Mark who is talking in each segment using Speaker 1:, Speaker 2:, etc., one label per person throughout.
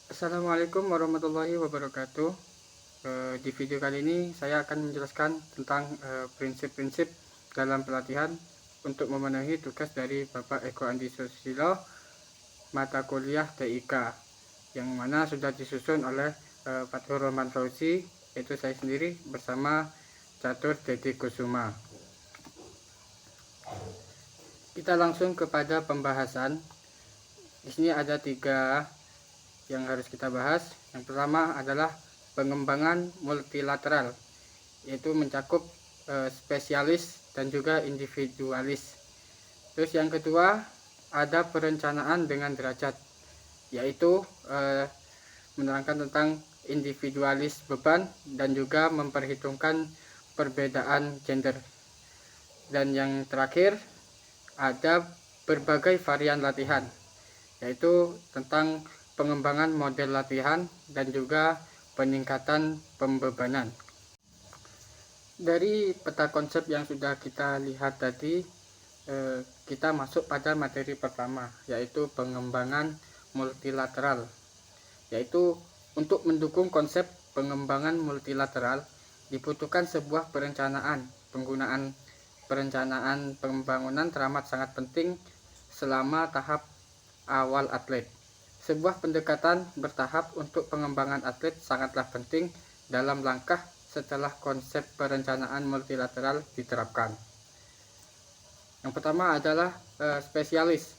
Speaker 1: Assalamualaikum warahmatullahi wabarakatuh. Di video kali ini saya akan menjelaskan tentang prinsip-prinsip dalam pelatihan untuk memenuhi tugas dari Bapak Eko Andi Susilo mata kuliah TIK, yang mana sudah disusun oleh Fathur Rahman Fauzi, yaitu saya sendiri bersama Catur Dedi Kusuma. Kita langsung kepada pembahasan. Di sini ada 3 yang harus kita bahas. Yang pertama adalah pengembangan multilateral, yaitu mencakup spesialis dan juga individualis. Terus yang kedua ada perencanaan dengan derajat, yaitu menerangkan tentang individualis beban dan juga memperhitungkan perbedaan gender. Dan yang terakhir ada berbagai varian latihan, yaitu tentang pengembangan model latihan dan juga peningkatan pembebanan. Dari peta konsep yang sudah kita lihat tadi, kita masuk pada materi pertama, yaitu pengembangan multilateral. Yaitu untuk mendukung konsep pengembangan multilateral dibutuhkan sebuah perencanaan. Penggunaan perencanaan pembangunan teramat sangat penting selama tahap awal atlet. Sebuah pendekatan bertahap untuk pengembangan atlet sangatlah penting dalam langkah setelah konsep perencanaan multilateral diterapkan. Yang pertama adalah spesialis,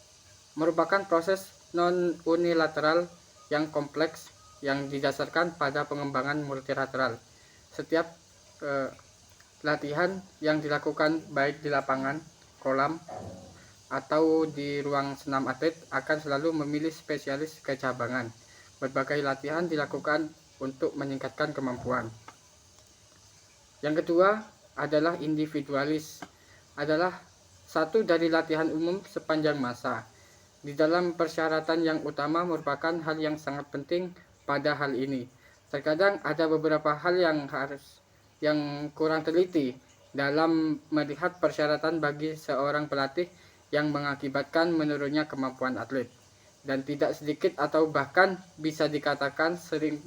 Speaker 1: merupakan proses non-unilateral yang kompleks yang didasarkan pada pengembangan multilateral. Setiap latihan yang dilakukan baik di lapangan, kolam, atau di ruang senam atlet akan selalu memilih spesialis kecabangan. Berbagai latihan dilakukan untuk meningkatkan kemampuan. Yang kedua adalah individualis, adalah satu dari latihan umum sepanjang masa. Di dalam persyaratan yang utama merupakan hal yang sangat penting pada hal ini. Terkadang ada beberapa hal yang kurang teliti dalam melihat persyaratan bagi seorang pelatih yang mengakibatkan menurunnya kemampuan atlet. Dan tidak sedikit atau bahkan bisa dikatakan sering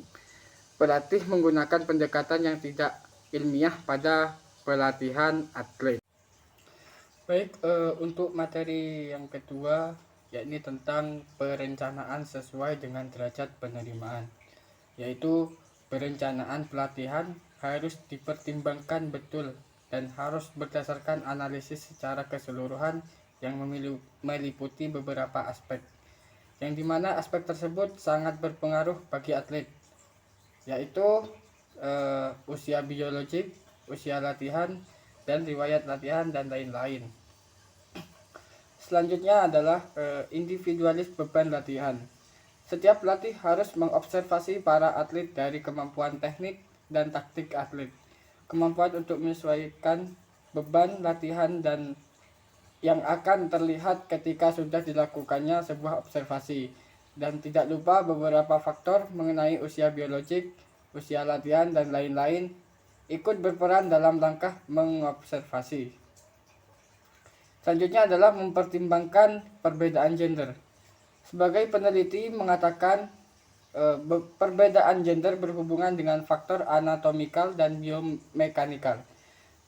Speaker 1: pelatih menggunakan pendekatan yang tidak ilmiah pada pelatihan atlet. Baik, untuk materi yang kedua, yakni tentang perencanaan sesuai dengan derajat penerimaan, yaitu perencanaan pelatihan harus dipertimbangkan betul dan harus berdasarkan analisis secara keseluruhan yang meliputi beberapa aspek, yang dimana aspek tersebut sangat berpengaruh bagi atlet, yaitu usia biologik, usia latihan, dan riwayat latihan, dan lain-lain. Selanjutnya adalah individualis beban latihan. Setiap pelatih harus mengobservasi para atlet dari kemampuan teknik dan taktik atlet, kemampuan untuk menyesuaikan beban latihan dan yang akan terlihat ketika sudah dilakukannya sebuah observasi. Dan tidak lupa beberapa faktor mengenai usia biologik, usia latihan, dan lain-lain ikut berperan dalam langkah mengobservasi. Selanjutnya adalah mempertimbangkan perbedaan gender. Sebagai peneliti mengatakan perbedaan gender berhubungan dengan faktor anatomikal dan biomekanikal.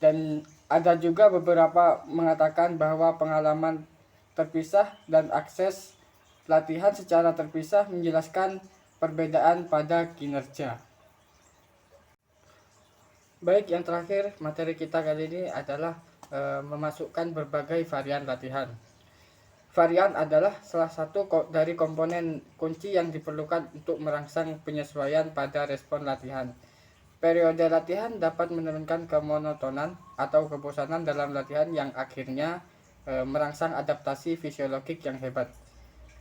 Speaker 1: Dan ada juga beberapa mengatakan bahwa pengalaman terpisah dan akses latihan secara terpisah menjelaskan perbedaan pada kinerja. Baik, yang terakhir materi kita kali ini adalah memasukkan berbagai varian latihan. Varian adalah salah satu dari komponen kunci yang diperlukan untuk merangsang penyesuaian pada respon latihan. Periode latihan dapat menurunkan kemonotonan atau kebosanan dalam latihan yang akhirnya merangsang adaptasi fisiologik yang hebat.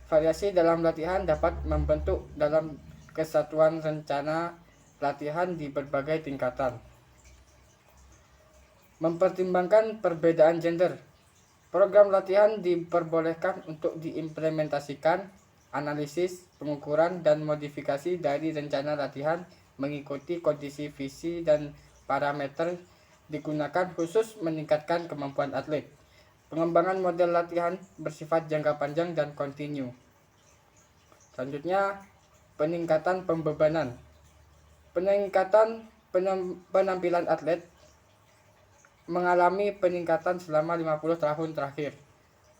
Speaker 1: Variasi dalam latihan dapat membentuk dalam kesatuan rencana latihan di berbagai tingkatan. Mempertimbangkan perbedaan gender. Program latihan diperbolehkan untuk diimplementasikan, analisis, pengukuran, dan modifikasi dari rencana latihan mengikuti kondisi visi dan parameter digunakan khusus meningkatkan kemampuan atlet. Pengembangan model latihan bersifat jangka panjang dan kontinu. Selanjutnya, peningkatan pembebanan. Peningkatan penampilan atlet mengalami peningkatan selama 50 tahun terakhir.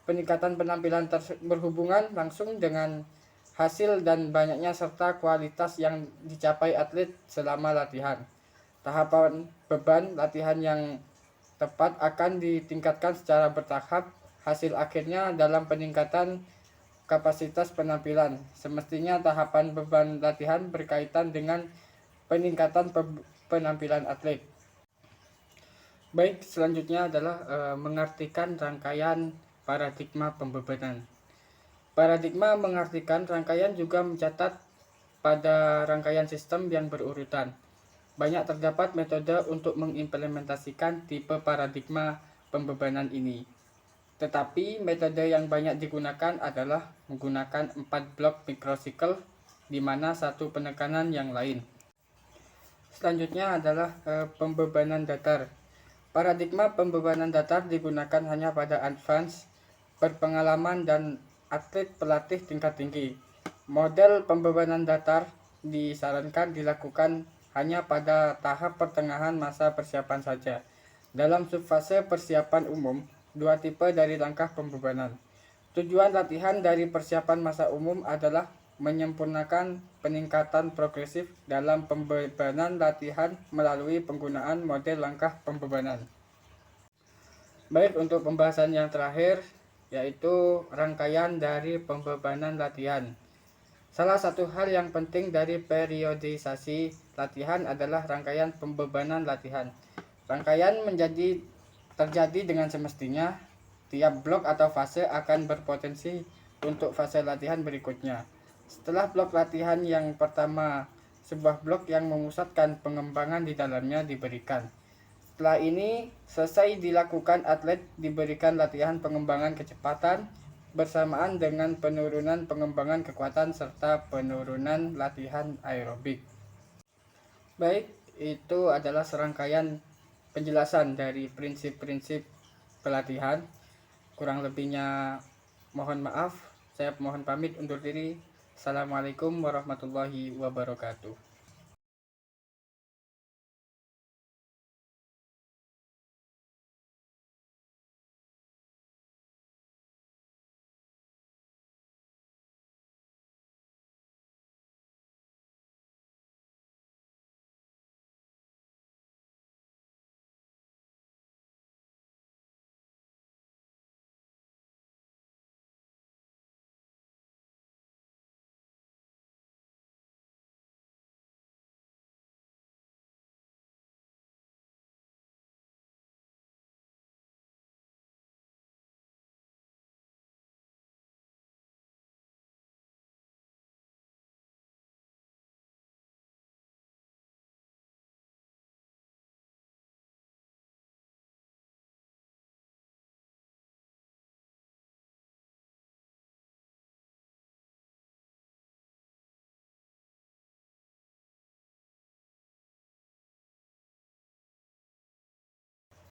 Speaker 1: Peningkatan penampilan berhubungan langsung dengan hasil dan banyaknya serta kualitas yang dicapai atlet selama latihan. Tahapan beban latihan yang tepat akan ditingkatkan secara bertahap. Hasil akhirnya dalam peningkatan kapasitas penampilan. Semestinya tahapan beban latihan berkaitan dengan peningkatan penampilan atlet. Baik, selanjutnya adalah mengartikan rangkaian paradigma pembebanan. Paradigma mengartikan rangkaian juga mencatat pada rangkaian sistem yang berurutan. Banyak terdapat metode untuk mengimplementasikan tipe paradigma pembebanan ini. Tetapi metode yang banyak digunakan adalah menggunakan 4 blok microcycle di mana satu penekanan yang lain. Selanjutnya adalah pembebanan datar. Paradigma pembebanan datar digunakan hanya pada advance, berpengalaman, dan atlet pelatih tingkat tinggi. Model pembebanan datar disarankan dilakukan hanya pada tahap pertengahan masa persiapan saja. Dalam subfase persiapan umum, 2 tipe dari langkah pembebanan. Tujuan latihan dari persiapan masa umum adalah menyempurnakan peningkatan progresif dalam pembebanan latihan melalui penggunaan model langkah pembebanan. Baik, untuk pembahasan yang terakhir yaitu rangkaian dari pembebanan latihan. Salah satu hal yang penting dari periodisasi latihan adalah rangkaian pembebanan latihan. Rangkaian terjadi dengan semestinya. Tiap blok atau fase akan berpotensi untuk fase latihan berikutnya. Setelah blok latihan yang pertama, sebuah blok yang memusatkan pengembangan di dalamnya diberikan. Setelah ini selesai dilakukan, atlet diberikan latihan pengembangan kecepatan bersamaan dengan penurunan pengembangan kekuatan serta penurunan latihan aerobik. Baik, itu adalah serangkaian penjelasan dari prinsip-prinsip pelatihan. Kurang lebihnya mohon maaf. Saya mohon pamit undur diri. Assalamualaikum warahmatullahi wabarakatuh.